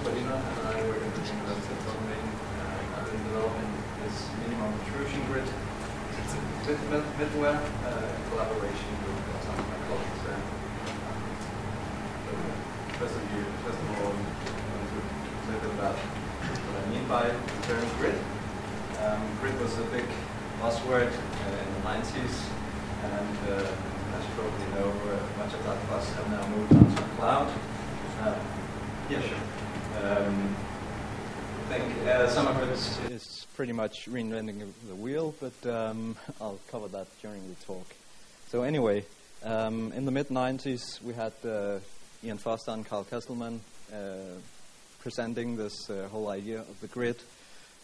Bardino, and I work in the Untitled domain. I've been developing this minimum intrusion grid. It's a middleware collaboration with some of my colleagues there. First of all, I want to say a bit about what I mean by the term grid. Grid was a big buzzword in the 90s, and as you probably know, much of that buzz have now moved onto the cloud. Yeah, sure. I think some of it is pretty much reinventing the wheel, but I'll cover that during the talk. So anyway, in the mid-90s, we had Ian Foster and Carl Kesselman presenting this whole idea of the grid.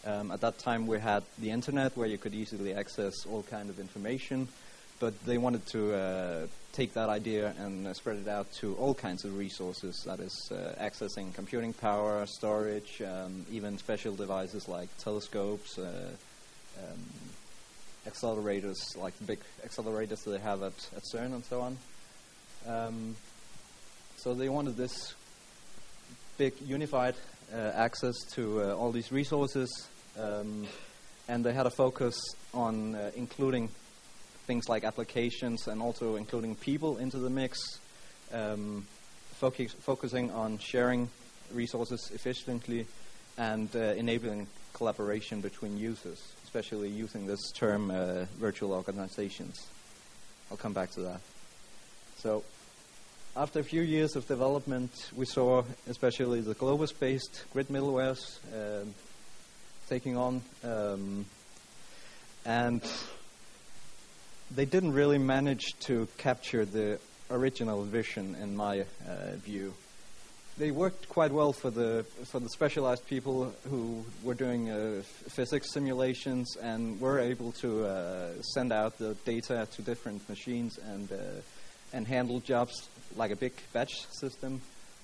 At that time, we had the internet where you could easily access all kind of information, but they wanted to take that idea and spread it out to all kinds of resources, that is accessing computing power, storage, even special devices like telescopes, accelerators, like the big accelerators that they have at CERN and so on. So they wanted this big unified access to all these resources, and they had a focus on including things like applications and also including people into the mix, focusing on sharing resources efficiently and enabling collaboration between users, especially using this term virtual organizations. I'll come back to that. So after a few years of development, we saw especially the Globus-based grid middlewares taking on, and they didn't really manage to capture the original vision, in my view. They worked quite well for the specialized people who were doing physics simulations and were able to send out the data to different machines and handle jobs like a big batch system.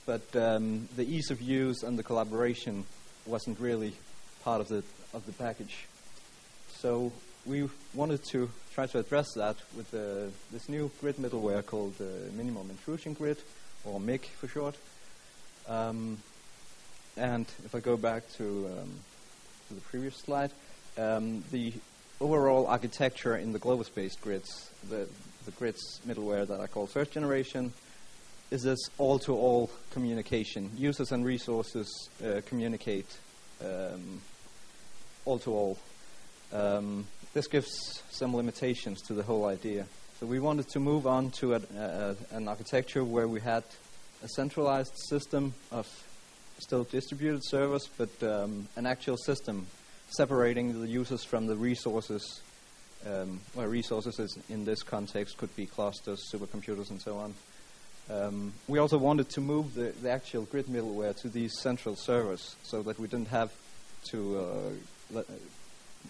But the ease of use and the collaboration wasn't really part of the package. So we wanted to try to address that with this new grid middleware called Minimum Intrusion Grid, or MiG for short. And if I go back to the previous slide, the overall architecture in the Globus-based grids, the grids middleware that I call first generation, is this all-to-all communication. Users and resources communicate all-to-all. This gives some limitations to the whole idea. So we wanted to move on to an architecture where we had a centralized system of still distributed servers, but an actual system separating the users from the resources, where resources in this context could be clusters, supercomputers, and so on. We also wanted to move the actual grid middleware to these central servers so that we didn't have to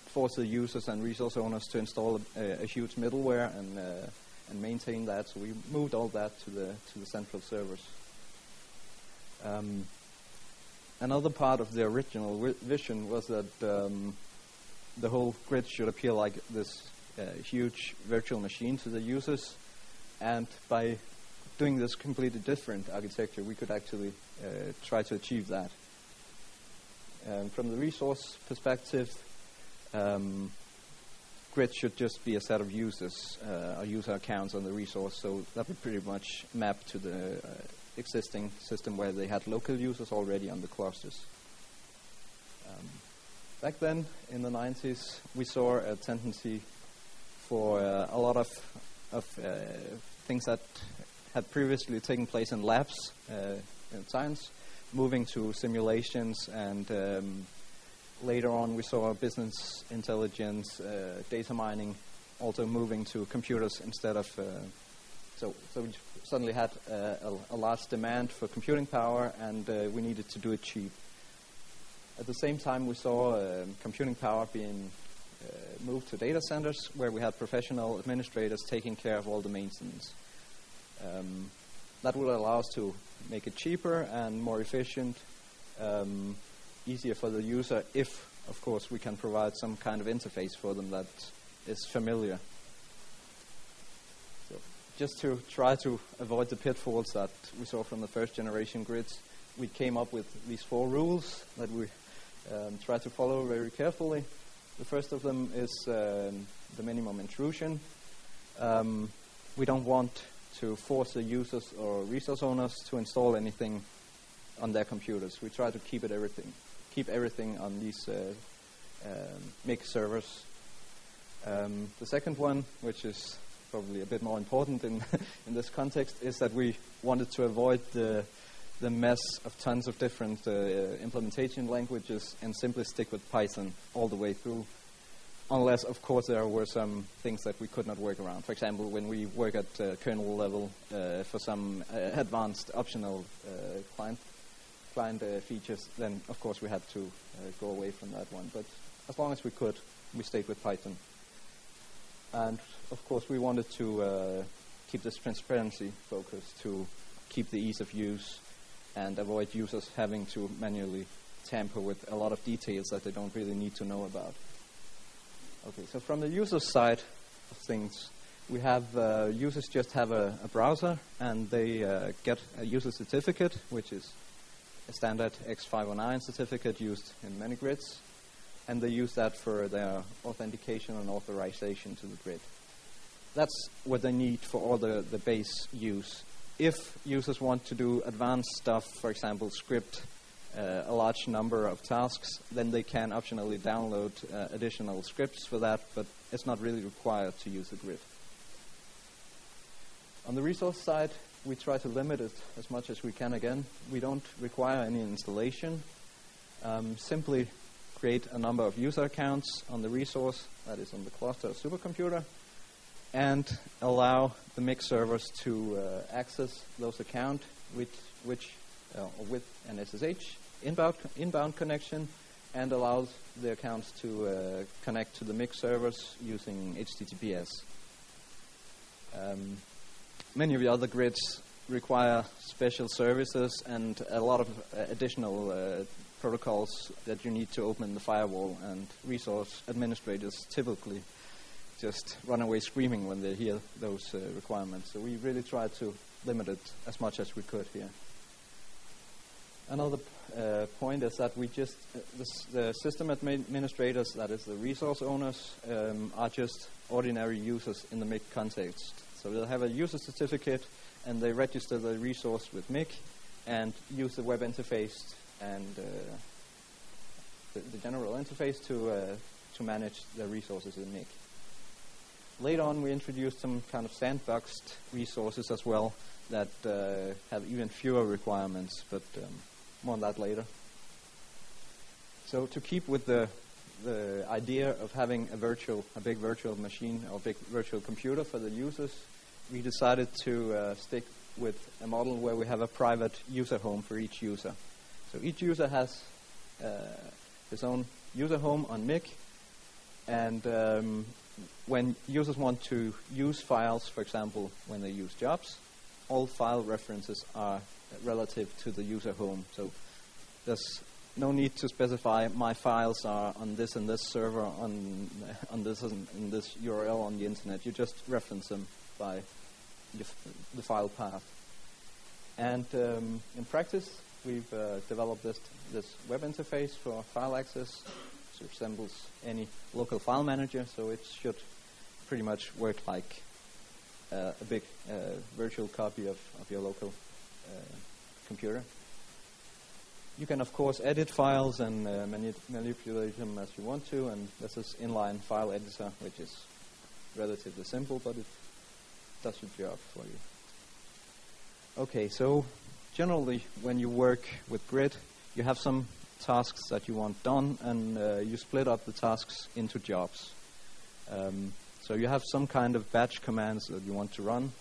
force the users and resource owners to install a huge middleware and maintain that. So we moved all that to the central servers. Another part of the original vision was that the whole grid should appear like this huge virtual machine to the users, and by doing this completely different architecture, we could actually try to achieve that. From the resource perspective, grid should just be a set of users, or user accounts on the resource, so that would pretty much map to the existing system where they had local users already on the clusters. Back then, in the 90s, we saw a tendency for a lot of things that had previously taken place in labs in science, moving to simulations, and later on we saw business intelligence, data mining, also moving to computers instead of. So we suddenly had a large demand for computing power, and we needed to do it cheap. At the same time, we saw computing power being moved to data centers, where we had professional administrators taking care of all the maintenance. That would allow us to make it cheaper and more efficient, easier for the user, if, of course, we can provide some kind of interface for them that is familiar. So just to try to avoid the pitfalls that we saw from the first generation grids, we came up with these 4 rules that we try to follow very carefully. The first of them is the minimum intrusion. We don't want to force the users or resource owners to install anything on their computers. We try to keep everything on these MiG servers. The second one, which is probably a bit more important in this context, is that we wanted to avoid the mess of tons of different implementation languages and simply stick with Python all the way through, unless, of course, there were some things that we could not work around. For example, when we work at kernel level for some advanced optional client features, then, of course, we had to go away from that one. But as long as we could, we stayed with Python. And, of course, we wanted to keep this transparency focus to keep the ease of use and avoid users having to manually tamper with a lot of details that they don't really need to know about. Okay, so from the user side of things, we have users just have a browser, and they get a user certificate, which is a standard X509 certificate used in many grids, and they use that for their authentication and authorization to the grid. That's what they need for all the base use. If users want to do advanced stuff, for example, script a large number of tasks, then they can optionally download additional scripts for that, but it's not really required to use the grid. On the resource side, we try to limit it as much as we can again. We don't require any installation. Simply create a number of user accounts on the resource, that is on the cluster or supercomputer, and allow the MiG servers to access those accounts with an SSH inbound connection, and allows the accounts to connect to the MiG servers using HTTPS. Many of the other grids require special services and a lot of additional protocols that you need to open the firewall, and resource administrators typically just run away screaming when they hear those requirements. So we really try to limit it as much as we could here. Another point is that we just, the system administrators, that is the resource owners, are just ordinary users in the MiG context. So they'll have a user certificate, and they register the resource with MiG and use the web interface and the general interface to manage the resources in MiG. Later on, we introduced some kind of sandboxed resources as well that have even fewer requirements, but more on that later. So to keep with the idea of having a big virtual machine or big virtual computer for the users, we decided to stick with a model where we have a private user home for each user. So each user has his own user home on MiG, and when users want to use files, for example, when they use jobs, all file references are relative to the user home. So there's no need to specify my files are on this and this server, on this and this URL on the internet. You just reference them by the file path. And in practice, we've developed this web interface for file access. It resembles any local file manager, so it should pretty much work like a big virtual copy of your local computer. You can, of course, edit files and manipulate them as you want to, and this is inline file editor, which is relatively simple, but it does your job for you. Okay, so generally, when you work with Grid, you have some tasks that you want done, and you split up the tasks into jobs. So you have some kind of batch commands that you want to run,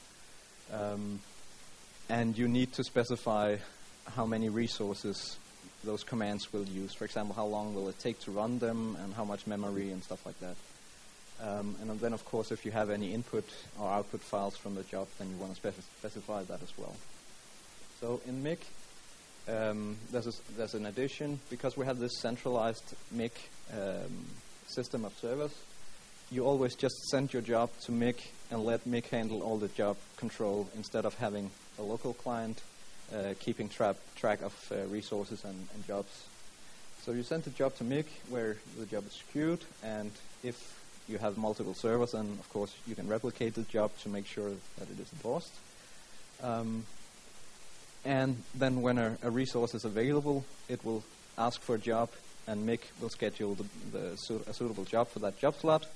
and you need to specify how many resources those commands will use. For example, how long will it take to run them, and how much memory and stuff like that. And then, of course, if you have any input or output files from the job, then you want to specify that as well. So in MiG, there's an addition. Because we have this centralized MiG system of servers, you always just send your job to MiG and let MiG handle all the job control instead of having a local client keeping track of resources and jobs. So you send the job to MiG, where the job is queued, and if you have multiple servers, then of course you can replicate the job to make sure that it isn't lost. And then when a resource is available, it will ask for a job, and MiG will schedule a suitable job for that job slot,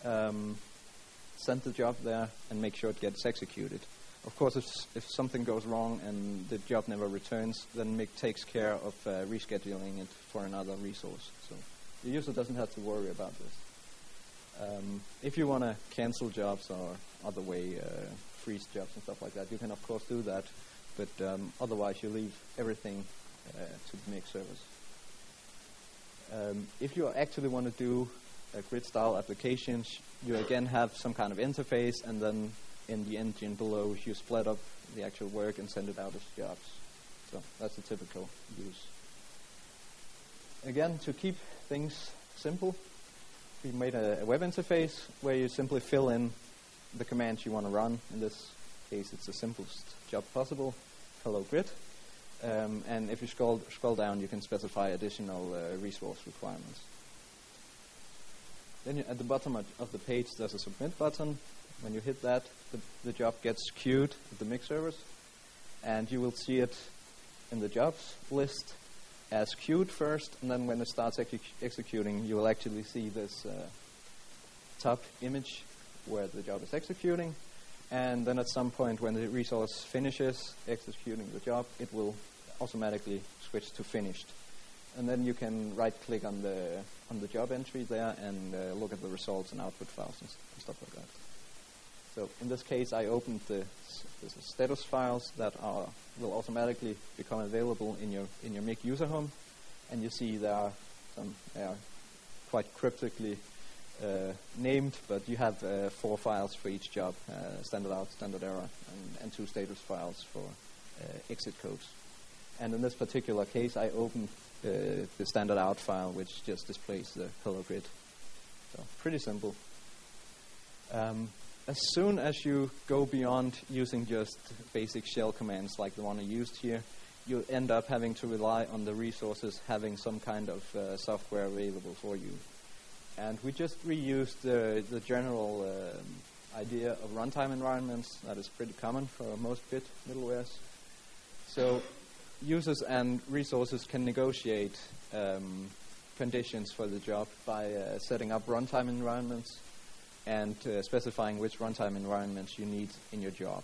send the job there, and make sure it gets executed. Of course, if something goes wrong and the job never returns, then MiG takes care of rescheduling it for another resource. So the user doesn't have to worry about this. If you want to cancel jobs or other way freeze jobs and stuff like that, you can of course do that, but otherwise you leave everything to the MiG servers. If you actually want to do grid-style applications, you again have some kind of interface, and then in the engine below you split up the actual work and send it out as jobs. So that's a typical use. Again, to keep things simple, we made a web interface where you simply fill in the commands you want to run. In this case, it's the simplest job possible, hello grid. And if you scroll down, you can specify additional resource requirements. Then at the bottom of the page, there's a submit button. When you hit that, the job gets queued at the MiG servers, and you will see it in the jobs list as queued first, and then when it starts executing, you will actually see this top image where the job is executing, and then at some point when the resource finishes executing the job, it will automatically switch to finished. And then you can right-click on the job entry there and look at the results and output files and stuff like that. So in this case, I opened the status files that will automatically become available in your MiG user home, and you see they are quite cryptically named, but you have 4 files for each job: standard out, standard error, and 2 status files for exit codes. And in this particular case, I opened the standard out file, which just displays the hello grid. So pretty simple. As soon as you go beyond using just basic shell commands like the one I used here, you end up having to rely on the resources having some kind of software available for you. And we just reused the general idea of runtime environments that is pretty common for most bit middlewares. So users and resources can negotiate conditions for the job by setting up runtime environments and specifying which runtime environments you need in your job.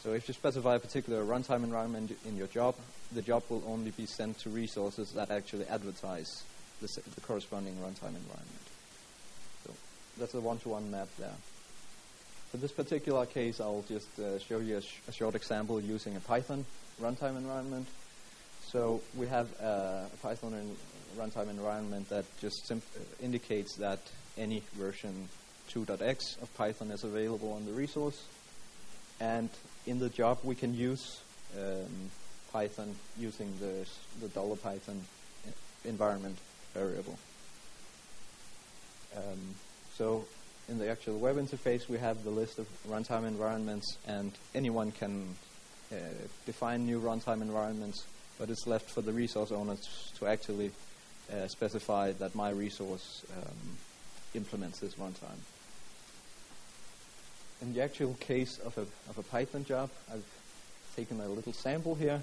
So if you specify a particular runtime environment in your job, the job will only be sent to resources that actually advertise the corresponding runtime environment. So that's a one-to-one map there. For this particular case, I'll just show you a short example using a Python runtime environment. So we have a Python runtime environment that just indicates that any version 2.x of Python is available on the resource, and in the job we can use Python using the $Python environment variable. So in the actual web interface we have the list of runtime environments, and anyone can define new runtime environments, but it's left for the resource owners to actually specify that my resource implements this runtime. In the actual case of a Python job, I've taken a little sample here.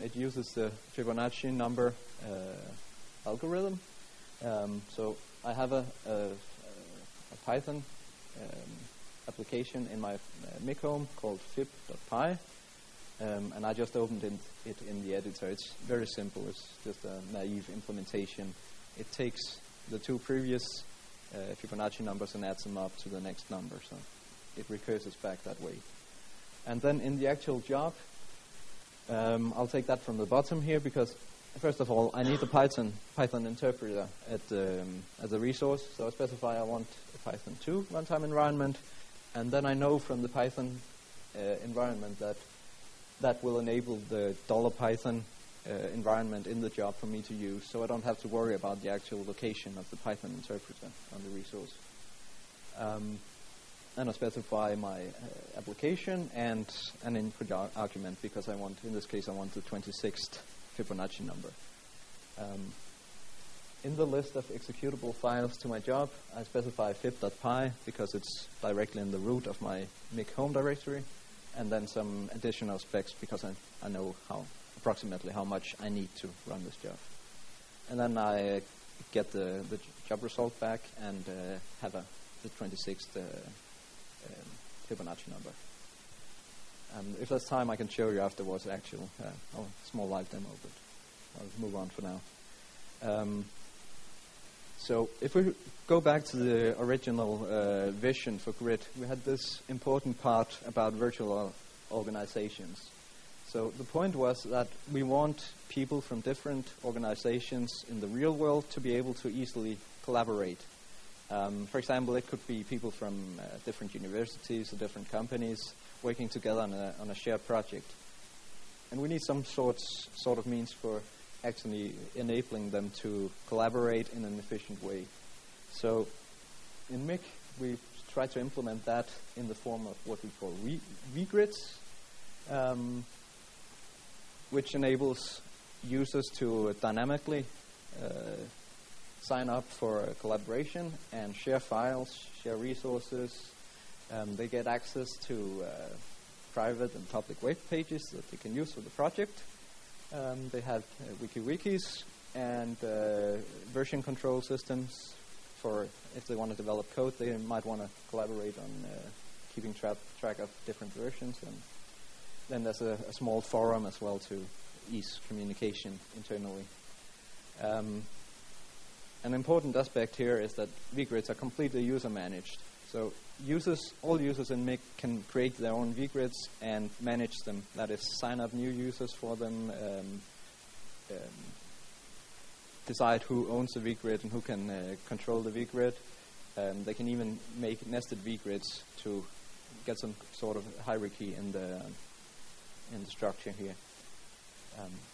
It uses the Fibonacci number algorithm. So I have a Python application in my MiG home called fib.py, and I just opened it in the editor. It's very simple. It's just a naive implementation. It takes the 2 previous Fibonacci numbers and adds them up to the next number. So it recurses back that way. And then in the actual job, I'll take that from the bottom here, because first of all, I need the Python interpreter at the resource. So I specify I want a Python 2 runtime environment, and then I know from the Python environment that will enable the $Python environment in the job for me to use, so I don't have to worry about the actual location of the Python interpreter on the resource. and I specify my application and an input argument, because in this case, I want the 26th Fibonacci number. In the list of executable files to my job, I specify fib.py because it's directly in the root of my MiG home directory, and then some additional specs because I know approximately how much I need to run this job. And then I get the job result back and have the 26th Fibonacci number. If there's time, I can show you afterwards a small live demo, but I'll move on for now. So if we go back to the original vision for Grid, we had this important part about virtual organizations. So the point was that we want people from different organizations in the real world to be able to easily collaborate. For example, it could be people from different universities or different companies working together on a shared project. And we need some sort of means for actually enabling them to collaborate in an efficient way. So in MiG, we try to implement that in the form of what we call vGrids, which enables users to dynamically sign up for collaboration and share files, share resources. They get access to private and public web pages that they can use for the project. They have wikis and version control systems for if they want to develop code. They might want to collaborate on keeping track of different versions. And then there's a small forum as well to ease communication internally. An important aspect here is that vGrids are completely user-managed. So all users in MiG can create their own vGrids and manage them. That is, sign up new users for them, decide who owns the vGrid and who can control the vGrid. They can even make nested vGrids to get some sort of hierarchy in the structure here.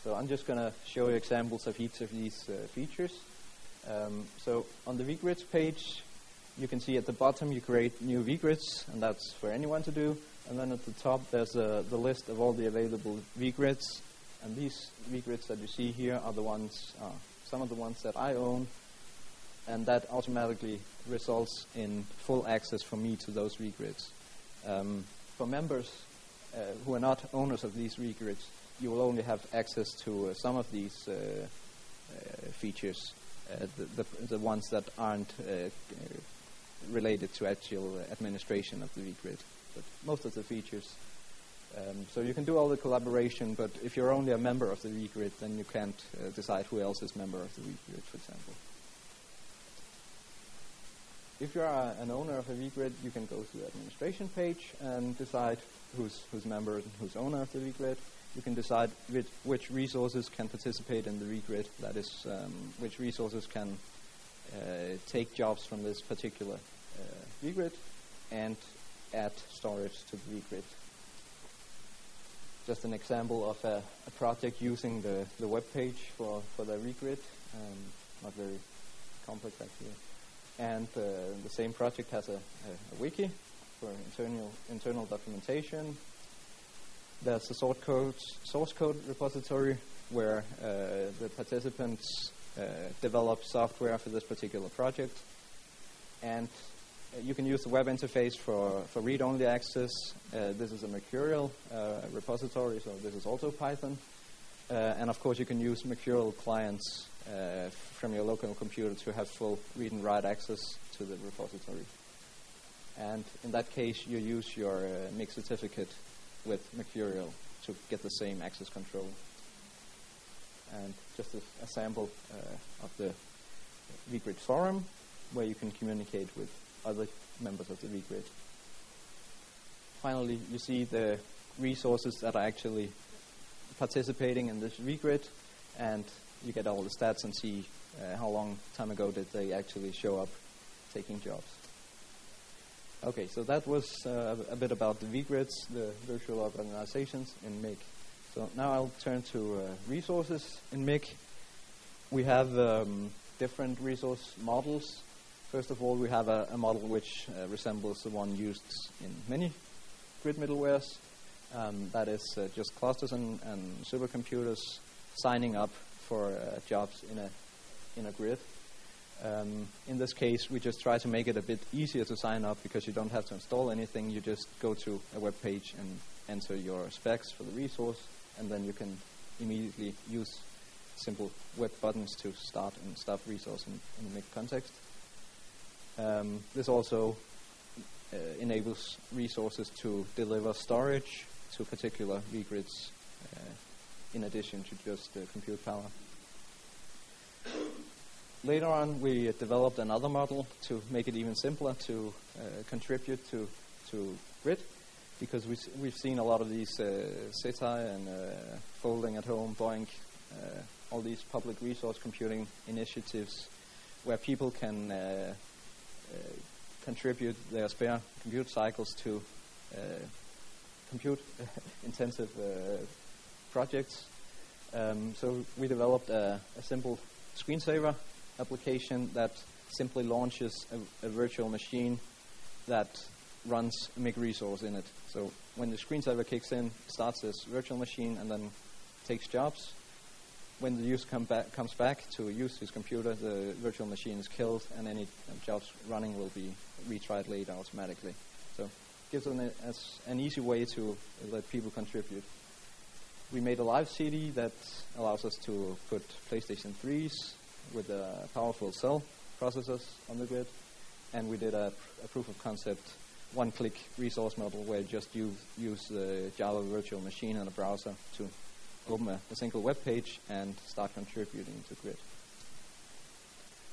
So I'm just going to show you examples of each of these features. So on the vGrids page, you can see at the bottom you create new vGrids, and that's for anyone to do. And then at the top there's the list of all the available vGrids. And these vGrids that you see here are some of the ones that I own, and that automatically results in full access for me to those vGrids. For members who are not owners of these vGrids, you will only have access to some of these features, the ones that aren't related to actual administration of the vGrid, but most of the features. So you can do all the collaboration, but if you're only a member of the vGrid, then you can't decide who else is member of the vGrid, for example. If you're an owner of a vGrid, you can go to the administration page and decide who's member and who's owner of the vGrid. You can decide which resources can participate in the vGrid, that is, which resources can take jobs from this particular vGrid and add storage to the vGrid. Just an example of a project using the web page for the vGrid, not very complex actually. And the same project has a wiki for internal documentation. There's a source code repository where the participants develop software for this particular project. And you can use the web interface for read-only access. This is a Mercurial repository, so this is also Python. And of course, you can use Mercurial clients from your local computer to have full read and write access to the repository. And in that case, you use your MiG certificate with Mercurial to get the same access control. And just a sample of the vGrid forum where you can communicate with other members of the vGrid. Finally, you see the resources that are actually participating in this vGrid, and you get all the stats and see how long time ago did they actually show up taking jobs. Okay, so that was a bit about the vGrids, the virtual organizations in MiG. So now I'll turn to resources in MiG. We have different resource models. First of all, we have a model which resembles the one used in many grid middlewares. That is just clusters and supercomputers signing up for jobs in a grid. In this case, we just try to make it a bit easier to sign up because you don't have to install anything. You just go to a web page and enter your specs for the resource, and then you can immediately use simple web buttons to start and stop resource in the MiG context. This also enables resources to deliver storage to particular vgrids in addition to just compute power. Later on, we developed another model to make it even simpler to contribute to grid, because we've seen a lot of these SETI and Folding at Home, Boink, all these public resource computing initiatives where people can contribute their spare compute cycles to compute-intensive projects. So we developed a simple screensaver application that simply launches a virtual machine that runs a MiG resource in it. So when the screensaver kicks in, it starts this virtual machine and then takes jobs. When the user comes back to use his computer, the virtual machine is killed and any jobs running will be retried later automatically. So it gives an easy way to let people contribute. We made a live CD that allows us to put PlayStation 3s with powerful cell processors on the grid, and we did a proof of concept one-click resource model where you just use the Java virtual machine in a browser to open a single web page and start contributing to grid.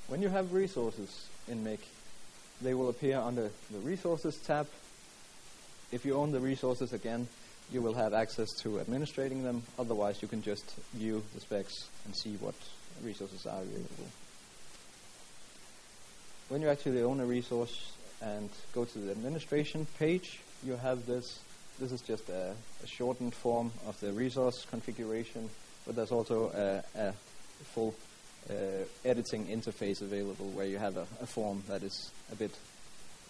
When you have resources in MiG, they will appear under the Resources tab. If you own the resources again, you will have access to administrating them. Otherwise, you can just view the specs and see what resources are available. When you actually own a resource and go to the administration page, you have this. This is just a shortened form of the resource configuration, but there's also a full editing interface available where you have a form that is a bit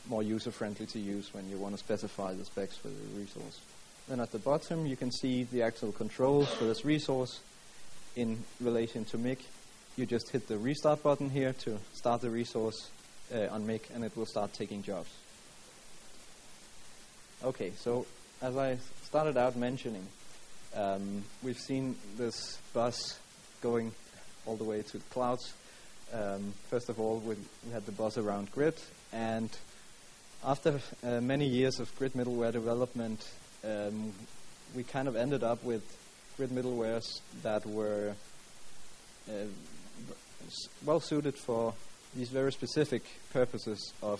more user-friendly to use when you want to specify the specs for the resource. Then at the bottom, you can see the actual controls for this resource in relation to MiG. You just hit the restart button here to start the resource on MiG, and it will start taking jobs. Okay, so as I started out mentioning, we've seen this bus going all the way to the clouds. First of all, we had the buzz around grid, and after many years of grid middleware development, we kind of ended up with grid middlewares that were well suited for these very specific purposes of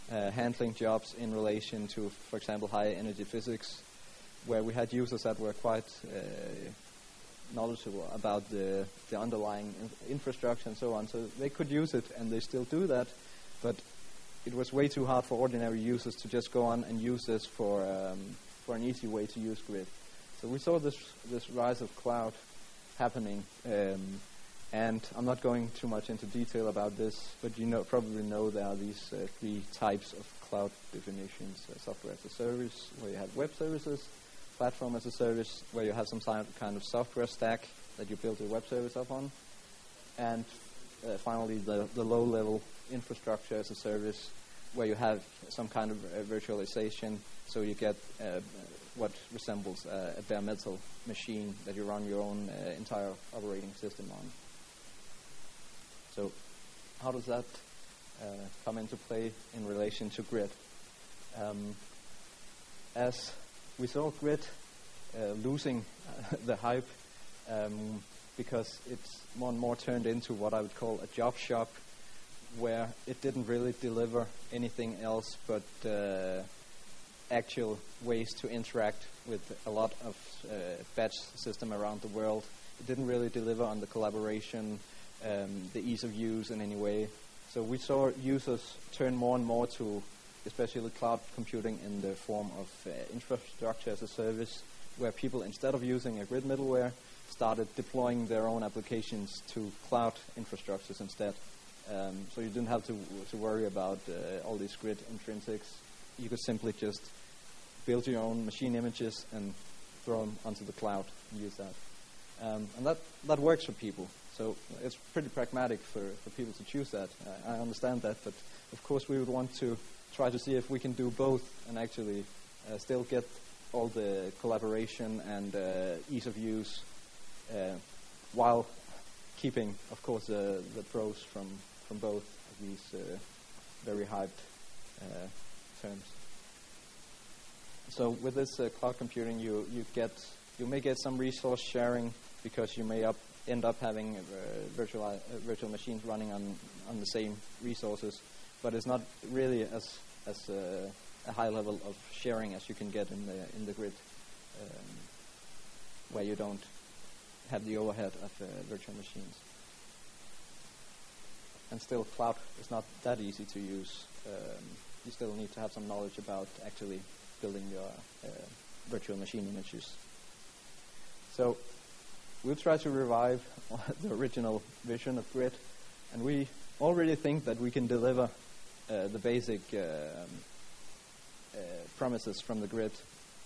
handling jobs in relation to, for example, high energy physics, where we had users that were quite knowledgeable about the underlying infrastructure and so on. So they could use it, and they still do that, but it was way too hard for ordinary users to just go on and use this for an easy way to use grid. So we saw this rise of cloud happening, and I'm not going too much into detail about this, but you probably know there are these three types of cloud definitions: software as a service, where you have web services; platform as a service, where you have some kind of software stack that you build your web service up on; and finally, the low-level infrastructure as a service, where you have some kind of virtualization, so you get what resembles a bare metal machine that you run your own entire operating system on. So how does that come into play in relation to grid? As we saw grid losing the hype because it's more and more turned into what I would call a job shop, where it didn't really deliver anything else but actual ways to interact with a lot of batch system around the world. It didn't really deliver on the collaboration, the ease of use in any way. So we saw users turn more and more to especially cloud computing in the form of infrastructure as a service, where people, instead of using a grid middleware, started deploying their own applications to cloud infrastructures instead. So you didn't have to worry about all these grid intrinsics. You could simply just build your own machine images and throw them onto the cloud and use that. And that works for people. So it's pretty pragmatic for people to choose that. I understand that, but of course we would want to try to see if we can do both and actually still get all the collaboration and ease of use while keeping, of course, the pros from both of these very hyped terms. So with this cloud computing, you may get some resource sharing because you may end up having virtual machines running on the same resources, but it's not really as a high level of sharing as you can get in the grid, where you don't have the overhead of virtual machines. And still, cloud is not that easy to use. You still need to have some knowledge about actually building your virtual machine images. So we'll try to revive the original vision of grid, and we already think that we can deliver the basic promises from the grid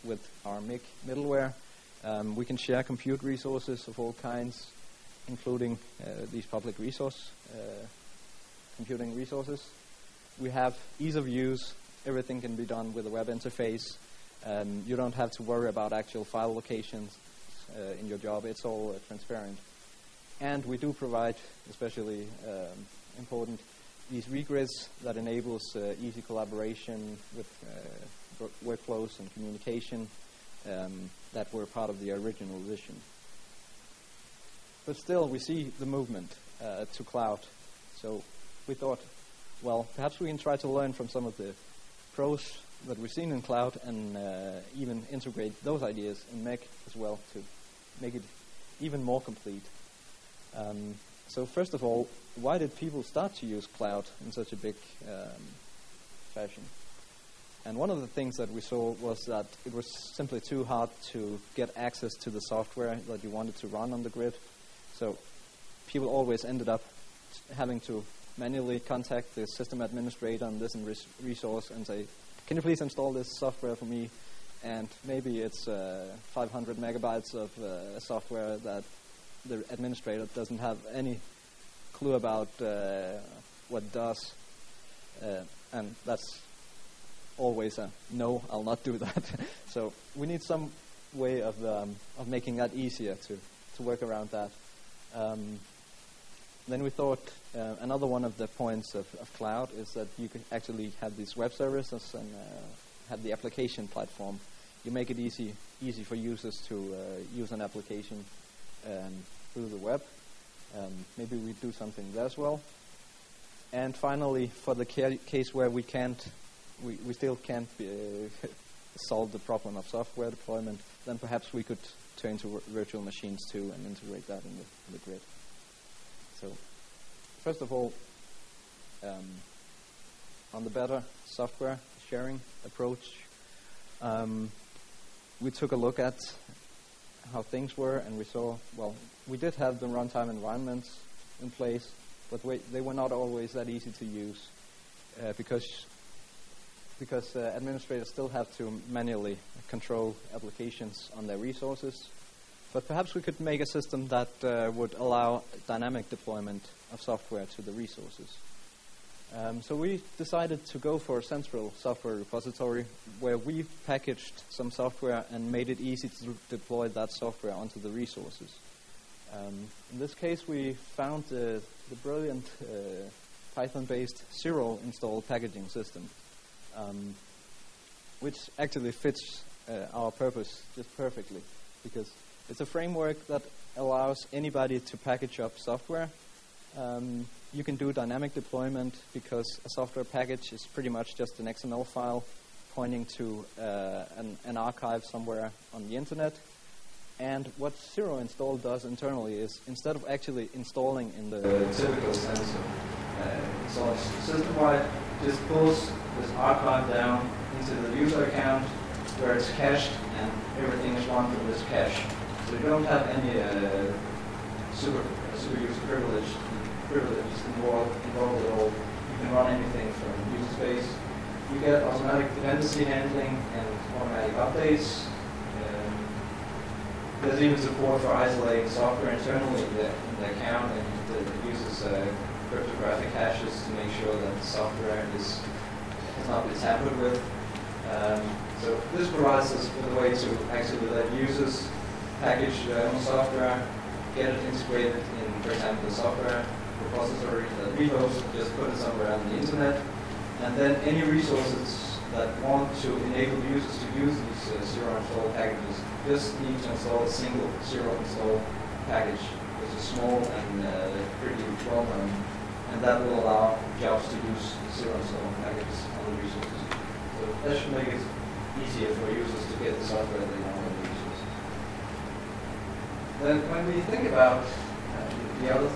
with our MiG middleware. We can share compute resources of all kinds, including these public resource computing resources. We have ease of use. Everything can be done with a web interface. You don't have to worry about actual file locations in your job. It's all transparent. And we do provide, especially important, these regrids that enables easy collaboration with workflows and communication that were part of the original vision. But still, we see the movement to cloud. So we thought, well, perhaps we can try to learn from some of the pros that we've seen in cloud and even integrate those ideas in MiG as well to make it even more complete. So first of all, why did people start to use cloud in such a big fashion? And one of the things that we saw was that it was simply too hard to get access to the software that you wanted to run on the grid. So people always ended up having to manually contact the system administrator on this resource and say, can you please install this software for me? And maybe it's 500 megabytes of software that the administrator doesn't have any clue about what it does. And that's always a no, I'll not do that. So we need some way of making that easier to work around that. Then we thought another one of the points of cloud is that you can actually have these web services and have the application platform. You make it easy for users to use an application through the web. Maybe we do something there as well. And finally, for the case where we still can't solve the problem of software deployment, then perhaps we could turn to virtual machines too and integrate that in the grid. So, first of all, on the better software sharing approach, we took a look at how things were, and we saw, well, we did have the runtime environments in place, but they were not always that easy to use because administrators still have to manually control applications on their resources. But perhaps we could make a system that would allow dynamic deployment of software to the resources. So we decided to go for a central software repository where we packaged some software and made it easy to deploy that software onto the resources. In this case, we found the brilliant Python-based zero install packaging system, which actually fits our purpose just perfectly, because it's a framework that allows anybody to package up software. You can do dynamic deployment because a software package is pretty much just an XML file pointing to an archive somewhere on the internet. And what zero install does internally is, instead of actually installing in the typical sense of installing system-wide, just pulls this archive down into the user account where it's cached and everything is run from this cache. So you don't have any super user privilege privileges involved at all. You can run anything from user space. You get automatic dependency handling and automatic updates. There's even support for isolating software internally in the account, and it uses cryptographic hashes to make sure that the software has not been tampered with. So this provides us with a way to actually let users package their own software, get it integrated in, for example, the software repository that we host, just put it somewhere on the internet, and then any resources that want to enable users to use these zero install packages just need to install a single zero install package, which is small and pretty well known, and that will allow jobs to use zero install packages on the resources. So that should make it easier for users to get the software they want on the resources. Then when we think about the other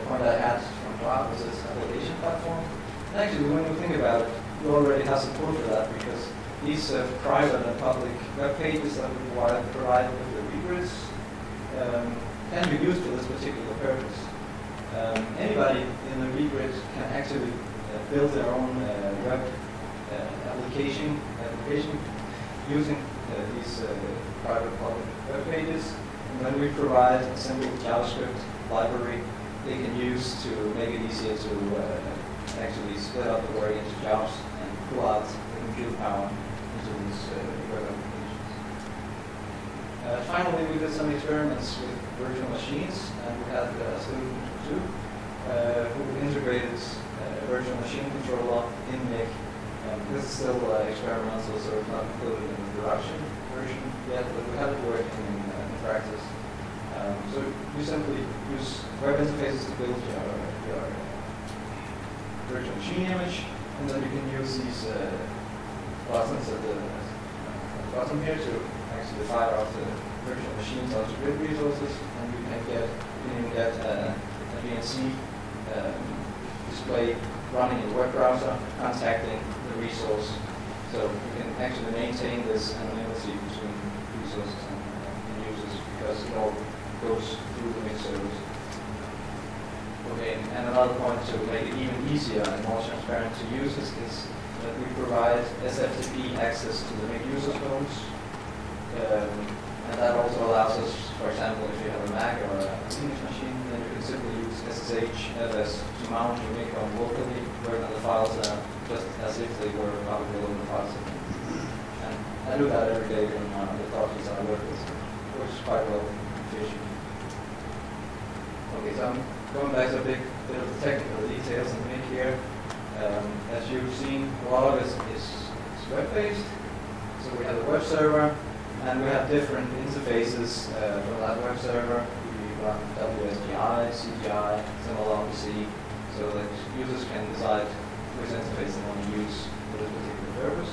point I had from cloud was this application platform. And actually, when we think about it, we already have support for that because these private and public web pages that we provide with the regrids can be used for this particular purpose. Anybody in the regrid can actually build their own web application using these private public web pages. And then we provide a simple JavaScript library they can use to make it easier to actually split up the work into jobs and pull out the compute power into these web applications. Finally, we did some experiments with virtual machines, and we had a student too who integrated a virtual machine controller in MiG. This is still experimental, so it's not included in the production version yet, but we have it working in practice. So you simply use web interfaces to build your virtual machine image, and then you can use these buttons at the bottom here to actually fire off the virtual machines onto grid resources, and you can even get a VNC display running in the web browser, contacting the resource. So you can actually maintain this anonymity between resources and users because it all goes through the MiG servers. Okay, and another point to make it even easier and more transparent to users is that we provide SFTP access to the MiG user phones. And that also allows us, for example, if you have a Mac or a Linux machine, then you can simply use SSH FS to mount your MiG phone locally, work on the files just as if they were available in the file system. And I do that every day on the projects I work with, which is quite well efficient. Okay, so I'm going back to a bit of the technical details in MiG here. As you've seen, a lot of it is web-based. So we have a web server, and we have different interfaces for that web server. We run WSGI, CGI, SMLRPC, so that users can decide which interface they want to use for this particular purpose.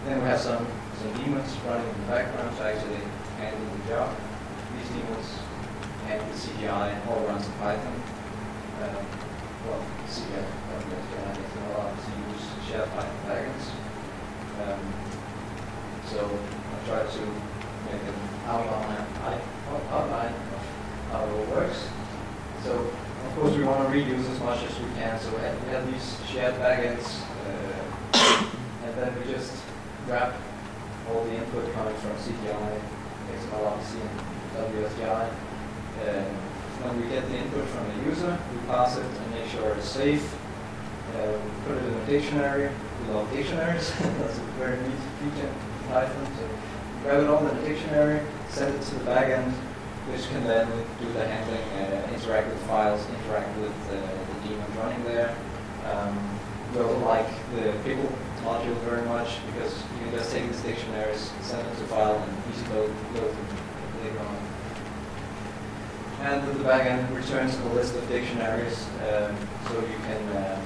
Then we have some daemons running in the background to actually handle the job. These daemons and the CGI all runs in Python. Well, CGI, WSGI, SMLRPC use shared Python backends. So I try to make an outline of how it all works. So of course we want to reuse as much as we can. So we have these shared backends, and then we just grab all the input coming from CGI, XMLRPC, and WSGI. When we get the input from the user, we pass it and make sure it's safe. We put it in a dictionary. We love dictionaries. That's a very neat feature in Python. So grab it all in the dictionary, send it to the backend, which can then do the handling, interact with files, interact with the daemon running there. We also like the pickle module very much because you can just take these dictionaries, send it to file, and easy load them later on. And the backend returns a list of dictionaries, so you can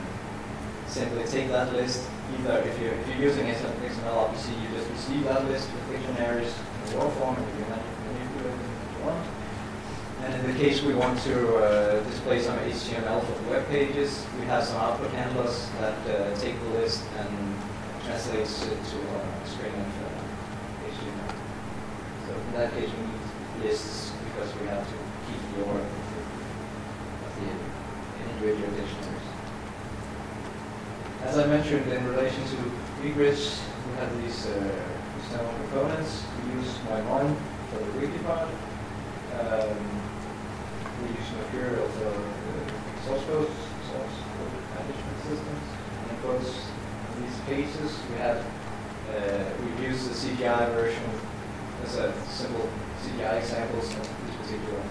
simply take that list. Either if you're using XMLRPC, you just receive that list with dictionaries in raw form, and you can manipulate it if you want. And in the case we want to display some HTML for the web pages, we have some output handlers that take the list and translates it to a string of HTML. So in that case, we need lists because we have to keep the order of the integrate your dictionaries. As I mentioned, in relation to regrids, we have these external components. We use my1 for the wiki part. We use Mercurial for the source code management systems. And of course, in these cases, we've used the CGI version as a simple CGI examples of these particular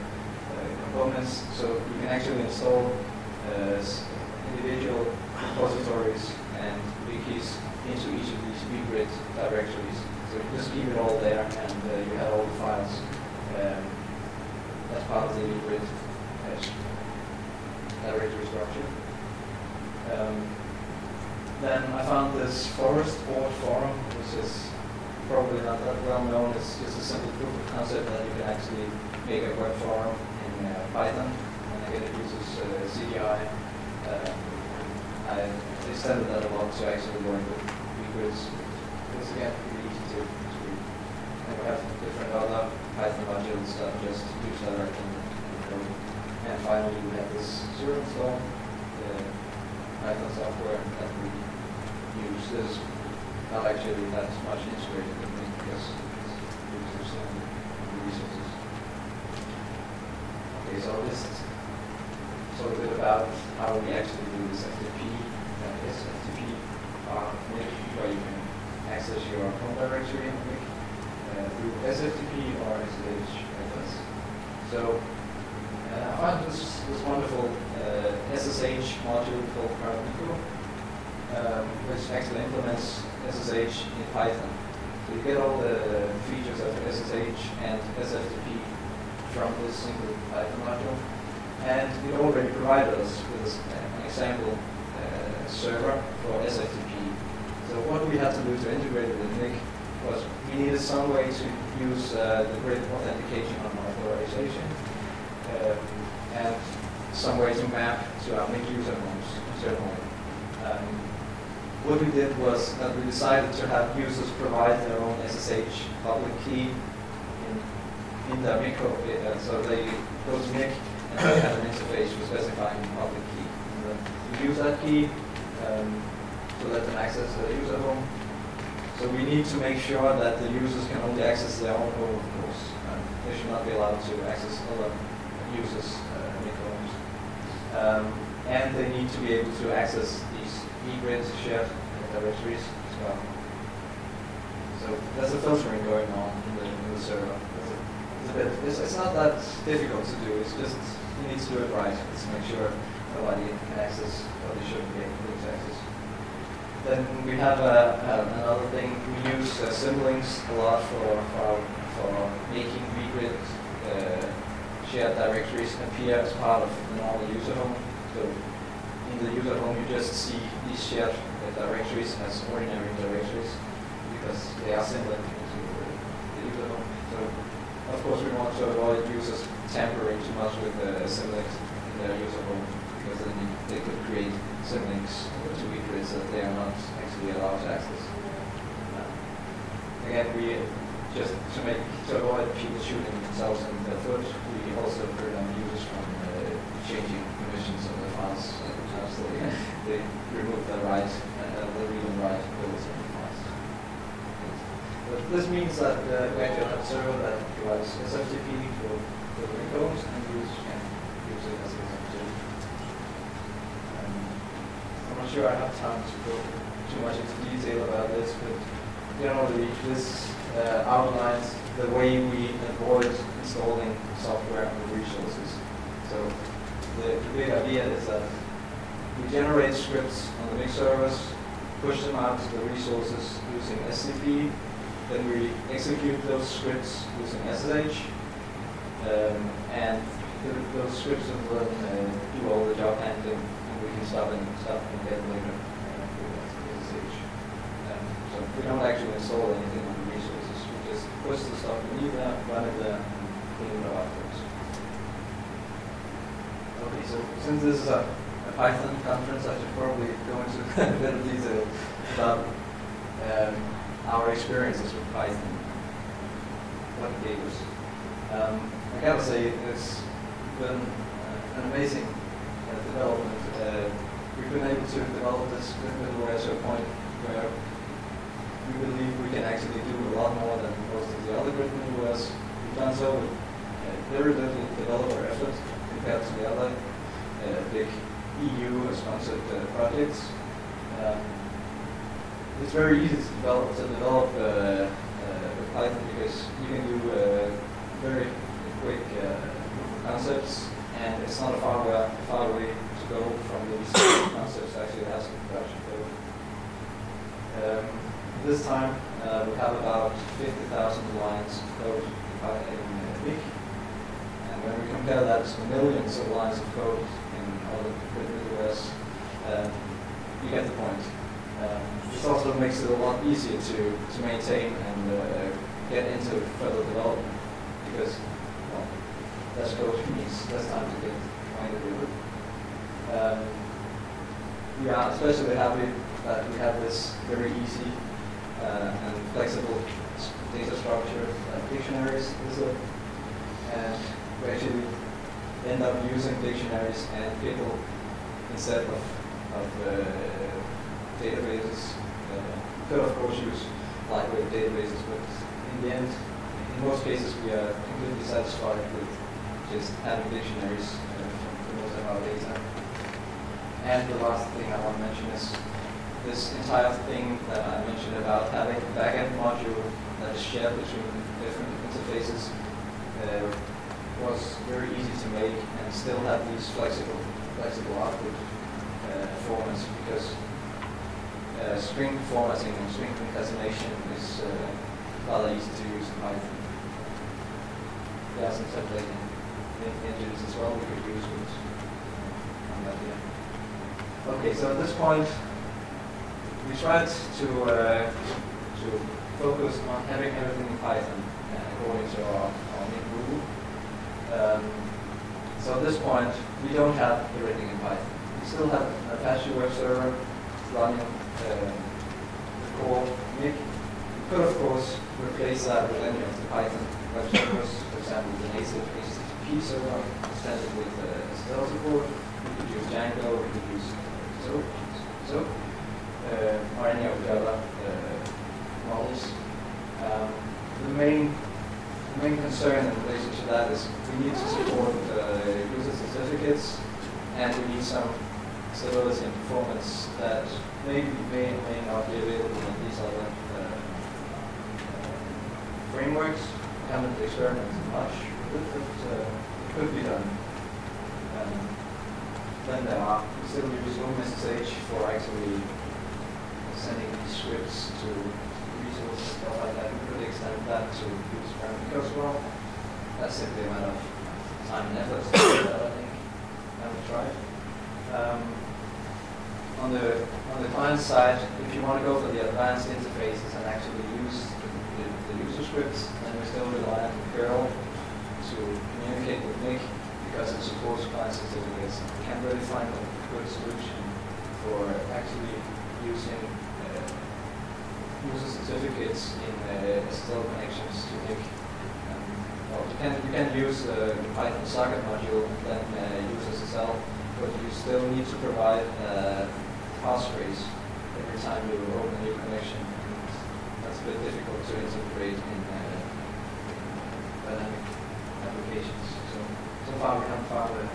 components. So you can actually install individual repositories and wikis into each of these regrid directories. So you just keep it all there, and you have all the files as part of the regrid directory structure. Then I found this forest board forum, which is probably not that well known. It's just a simple proof of concept that you can actually make a web forum in Python, and again it uses CGI. I extended that a lot to actually going with regrids. It's again pretty easy to read. And we have different other Python modules that just use directly in code. And finally we have this zero install, the Python software that we use. This is not actually that much integrated with me because it uses some resources. Okay, so this is sort of a bit about how we actually do this FTP and SFTP MiG, where you can access your home directory in MiG through SFTP or SSH methods. So I found this wonderful SSH module called Bardino, which actually implements SSH in Python. So you get all the features of SSH and SFTP from this single Python module. And it already provided us with an example server for SFTP. So what we had to do to integrate it with MiG was we needed some way to use the grid authentication on authorization and some way to map to our MiG user homes internally. What we did was that we decided to have users provide their own SSH public key in their MiG code. So they go to MiG and they have an interface for specifying the public key. And then we use that key to let them access the user home. So we need to make sure that the users can only access their own home, of course. They should not be allowed to access other users' MiG homes. And they need to be able to access these regrids shared directories as well. So there's a filtering going on in the server. It's not that difficult to do. It's just you need to do it right. It's to make sure nobody can access what they shouldn't be able to access. Then we have another thing. We use symlinks a lot for making regrid shared directories appear as part of the normal user home. So in the user home, you just see these shared directories as ordinary directories because they are symlinked into the user home. So of course, we want to avoid users tampering too much with symlinks in their user home because then they could create symlinks to regrids that they are not actually allowed to access. Again, we just to avoid people shooting themselves in the foot, we also prevent users from changing permissions of the files. So they remove the right, the read and write ability of the files. But this means that we actually have a server that provides SFTP for the code, and users can use it as SFTP. I'm not sure I have time to go too much into detail about this, but generally this outlines the way we avoid installing software on resources. So the big idea is that we generate scripts on the MiG servers, push them out to the resources using SCP, then we execute those scripts using SSH, and those scripts will then do all the job handling, and we can stop and get later with SSH. So we don't actually install anything on the resources, we just push the stuff we need there, run it there, and clean it up afterwards. Okay, so since this is a Python conference, I should probably go into a bit of detail about our experiences with Python, what it gave us. I gotta say, it's been an amazing development we've been able to develop this middleware to a point where we believe we can actually do a lot more than most of the other grid middlewares. We've done so with very little developer effort compared to the other big EU-sponsored projects. It's very easy to develop with Python because you can do very quick concepts, and it's not a far way to go from these concepts to actually have some production code. This time we have about 50,000 lines of code in MiG, and when we compare that to millions of lines of code in other middlewares, you get the point. This also makes it a lot easier to maintain and get into further development because, well, less code means less time to get acquainted with it. We are especially happy that we have this very easy and flexible data structure like dictionaries, and we actually end up using dictionaries, and people, instead of databases, could of course use lightweight databases, but in the end, in most cases, we are completely satisfied with just having dictionaries for most of our data. And the last thing I want to mention is this entire thing that I mentioned about having a backend module that is shared between different interfaces was very easy to make and still have these flexible output formats, because string formatting and string concatenation is rather easy to use in Python. There are some templating engines as well we could use with on that here. Okay, so at this point, we tried to focus on having everything in Python according to our MiG rule. So at this point, we don't have everything in Python. We still have an Apache web server running the core MiG. We could, of course, replace that with any of the Python web servers, for example, the native HTTP server extended with SSL support. We could use Django, we could use SOAP, or any of the other models. The main concern in relation to that is we need to support user certificates, and we need some stability and performance that may not be available in these other frameworks. We haven't experimented much with it, but it could be done. Then we still use OpenSSH for actually sending these scripts to resources and stuff like that. We could extend that to use Bardino as well. That's simply a matter of time and effort to do that, I think. And we tried. On the client side, if you want to go for the advanced interfaces and actually use the user scripts, then we still rely on curl to communicate with MiG because it supports client certificates. We can't really find a good solution for actually using user certificates in SSL connections to MiG. Well, you can use the Python socket module and then use SSL, but you still need to provide passphrase every time you open a new connection. That's a bit difficult to integrate in dynamic applications. So far we haven't found a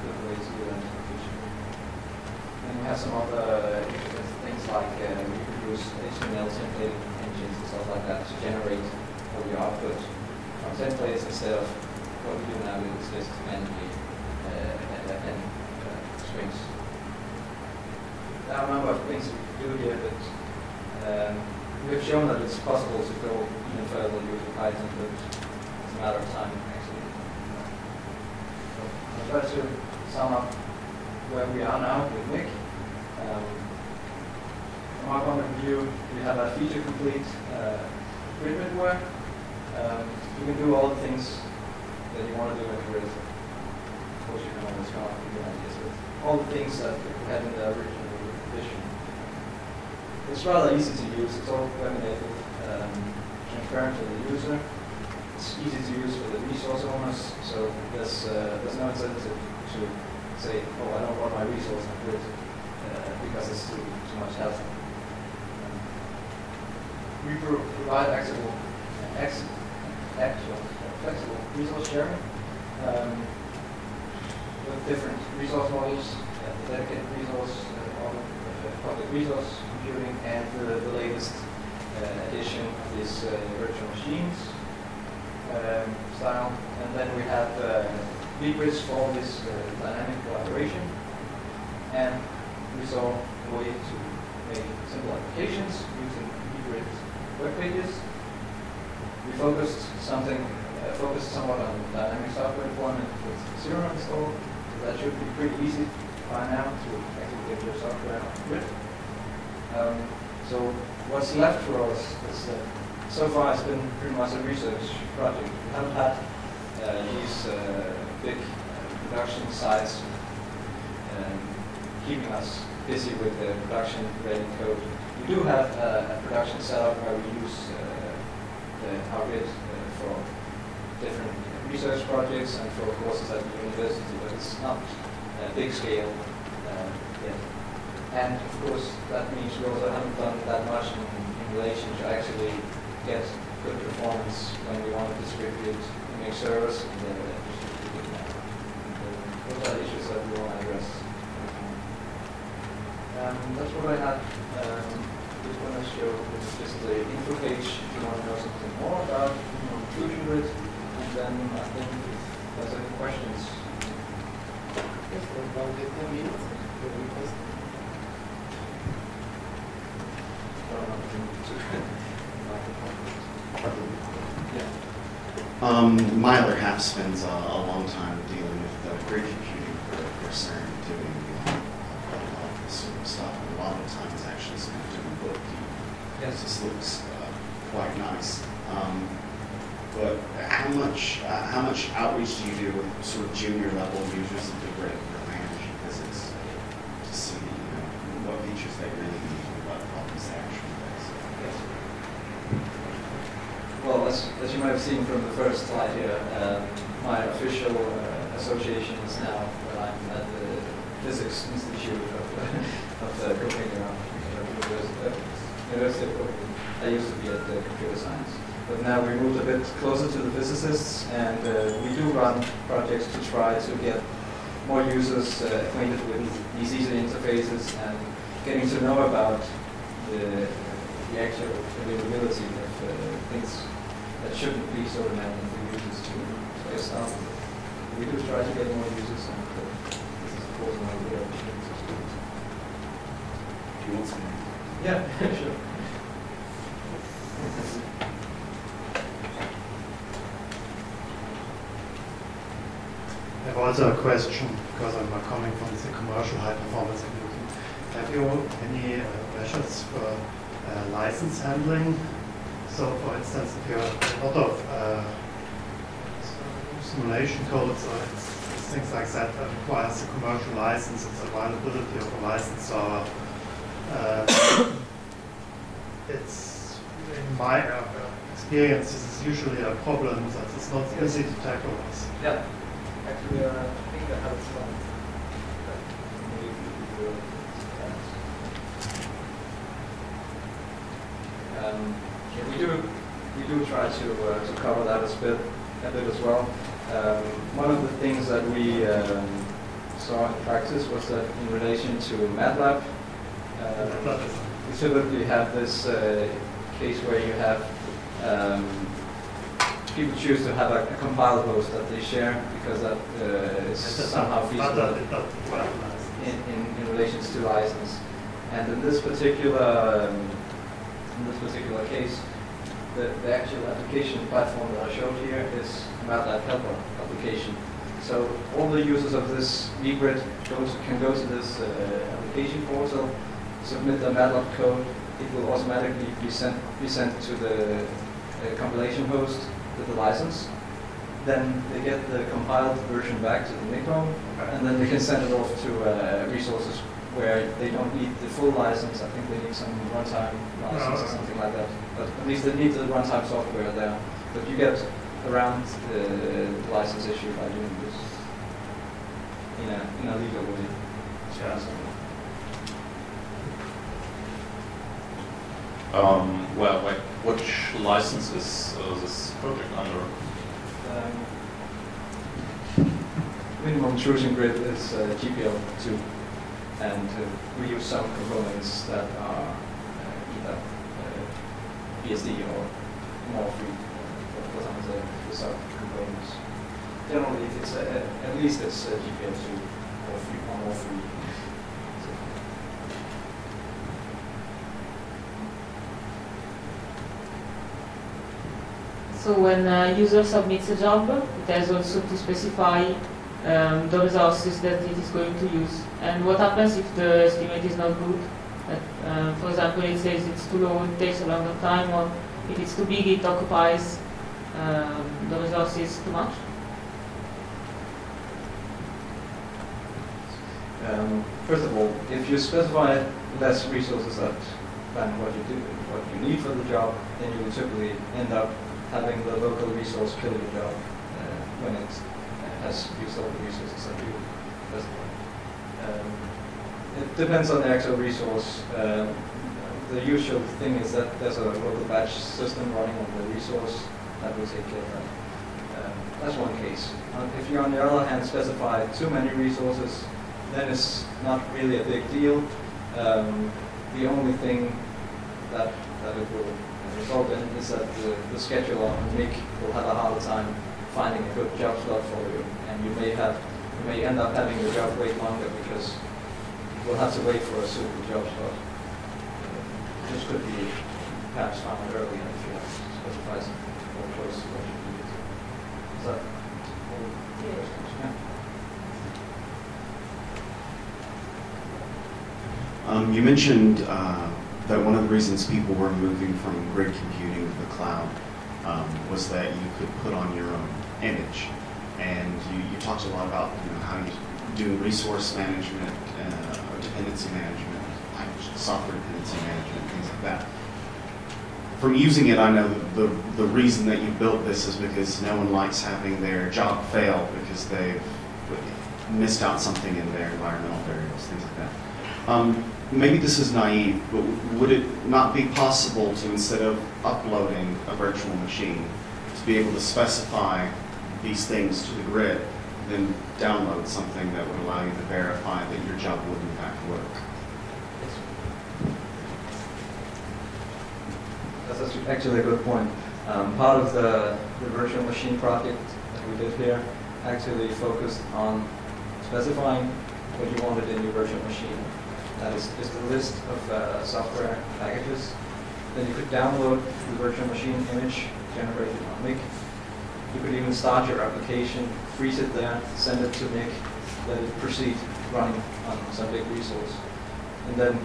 good way to do that in the future. And we have some other interesting things like we could use HTML template engines and stuff like that to generate all your output from templates instead of what we do now is just manually append strings. There are a number of things we can do here, but we've shown that it's possible to go even further using Python, but it's a matter of time, actually. So I'll try to sum up where we are now with MiG. From our point of view, we have a feature-complete grid middleware. You can do all the things that you want to do in a grid. Of course, you can always come up with new ideas, but all the things that we had in the original edition. It's rather easy to use. It's all web-enabled, transparent to the user. It's easy to use for the resource owners, so there's no incentive to say, oh, I don't want my resource on grid because it's too much hassle. We provide flexible resource sharing with different resource models, the dedicated resource model, public resource computing, and the latest edition of this virtual machines style. And then we have grids for all this dynamic collaboration. And we saw a way to make simple applications using grid web pages. We focused somewhat on dynamic software deployment with Zero installed. So that should be pretty easy by now to actually get your software on grid. So what's left for us is so far it's been pretty much a research project. We haven't had these big production sites keeping us busy with the production-ready code. We do have a production setup where we use our grid for different research projects and for courses at the university, but it's not big scale yet. And of course, that means we also haven't done that much in relation to actually get good performance when we want to distribute image servers and then distribute it. Those are issues that we want to address. That's what I had. Just want to show this is just the info page if you want to know something more about Intrusion grid, and then I think if there's any questions. Yes, about 10 minutes. My other half spends a long time dealing with grid computing for CERN, doing a lot of this sort of stuff. And a lot of the time it's actually spent doing bookkeeping. Yes. This looks quite nice. But how much outreach do you do with sort of junior level users of the grid for managing physics to see what features they really need and what problems they actually face? Yes. Well, as you might have seen from the first slide here, my official association is now that I'm at the Physics Institute of Copenhagen, University of Copenhagen. I used to be at the computer science. But now we moved a bit closer to the physicists, and we do run projects to try to get more users acquainted with these easy interfaces and getting to know about the actual availability of things that shouldn't be so demanding for users to get started. We do try to get more users, and this is of course another good opportunity to do it. Do you want some? Yeah, sure. I have also a question, because I'm coming from the commercial high-performance computing. Have you any measures for license handling? So, for instance, if you have a lot of simulation codes or things like that requires a commercial license, it's availability of a license server. It's, in my experience, this is usually a problem that it's not easy to tackle. Yeah. Actually, I think I have some. We do try to cover that a bit as well. One of the things that we saw in practice was that in relation to MATLAB, we typically have this case where you have people choose to have a compiled host that they share because that is somehow feasible in relations to license. And in this particular case, the actual application platform that I showed here is a MATLAB helper application. So all the users of this MiG can go to this application portal, submit their MATLAB code. It will automatically be sent to the compilation host with the license. Then they get the compiled version back to the MiG home, and then they can send it off to resources where they don't need the full license. I think they need some runtime license or something like that. But at least they need the runtime software there. But you get around the license issue by doing this. in a legal way. Yeah. Well, like, which license is this project under? Minimum Intrusion grid is GPL2, and we use some components that are either BSD or more free for some of the sub components. Generally, it's at least it's GPL2 or free or more free. So when a user submits a job, it has also to specify the resources that it is going to use. And what happens if the estimate is not good? For example, it says it's too low, it takes a longer time, or if it's too big, it occupies the resources too much? First of all, if you specify less resources than what you need for the job, then you will typically end up having the local resource kill your job when it has used all the resources that you specify. It depends on the actual resource. The usual thing is that there's a local batch system running on the resource that will take care of that. That's one case. If you, on the other hand, specify too many resources, then it's not really a big deal. The only thing that it will result in is that the scheduler on MiG will have a harder time finding a good job slot for you, and you may end up having your job wait longer because you'll have to wait for a suitable job slot. This could be perhaps found early if you have to specify something more close to what you need. Is that all the questions? Yeah. You mentioned that one of the reasons people were moving from grid computing to the cloud was that you could put on your own image. And you talked a lot about how you do resource management, or dependency management, software dependency management, things like that. From using it, I know the reason that you built this is because no one likes having their job fail because they've missed out something in their environmental variables, things like that. Maybe this is naive, but would it not be possible to, instead of uploading a virtual machine, to be able to specify these things to the grid, then download something that would allow you to verify that your job would in fact work? That's actually a good point. Part of the virtual machine project that we did here actually focused on specifying what you wanted in your virtual machine. That is the list of software packages. Then you could download the virtual machine image generated on MiG. You could even start your application, freeze it there, send it to MiG, let it proceed running on some big resource, and then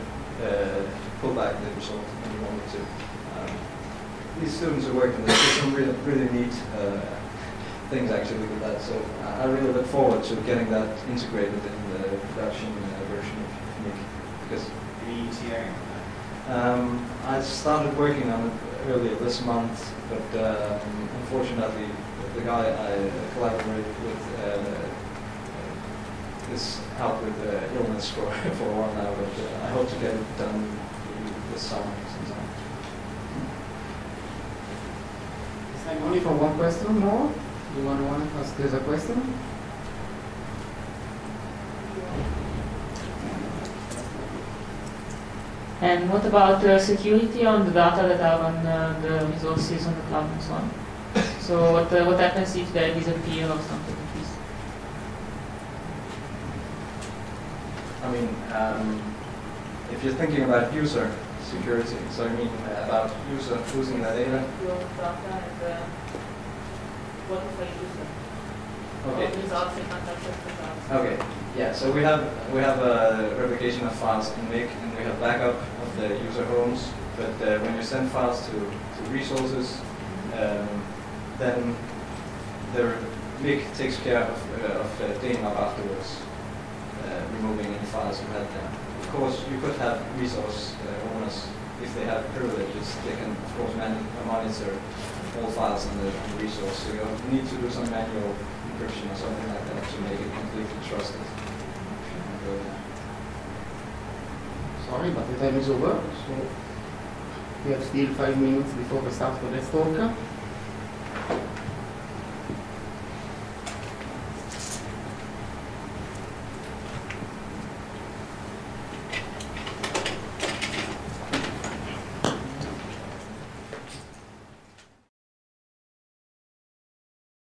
pull back the result when you wanted to. These students who work in the system really neat things actually with that. So I really look forward to getting that integrated in the production version of MiG. Because I started working on it earlier this month, but unfortunately the guy I collaborated with is out with illness for a while now, but I hope to get it done this summer sometime. Is time only for one question more? You want to ask there's a question? And what about security on the data that are on the resources on the cloud and so on? So what happens if they disappear or something like this? I mean, if you're thinking about user security, so I mean about user losing their data. Your data and what if I use it? Okay. Or results and not just results. Okay. Yeah. So we have a replication of files in MiG, and we have backup of the user homes. But when you send files to resources, then the MiG takes care of cleaning up afterwards, removing any files you had there. Of course, you could have resource owners, if they have privileges, they can of course monitor all files on the resource. So you need to do some manual encryption or something like that to make it completely trusted. sorry, but the time is over. So we have still 5 minutes before the start of the talk.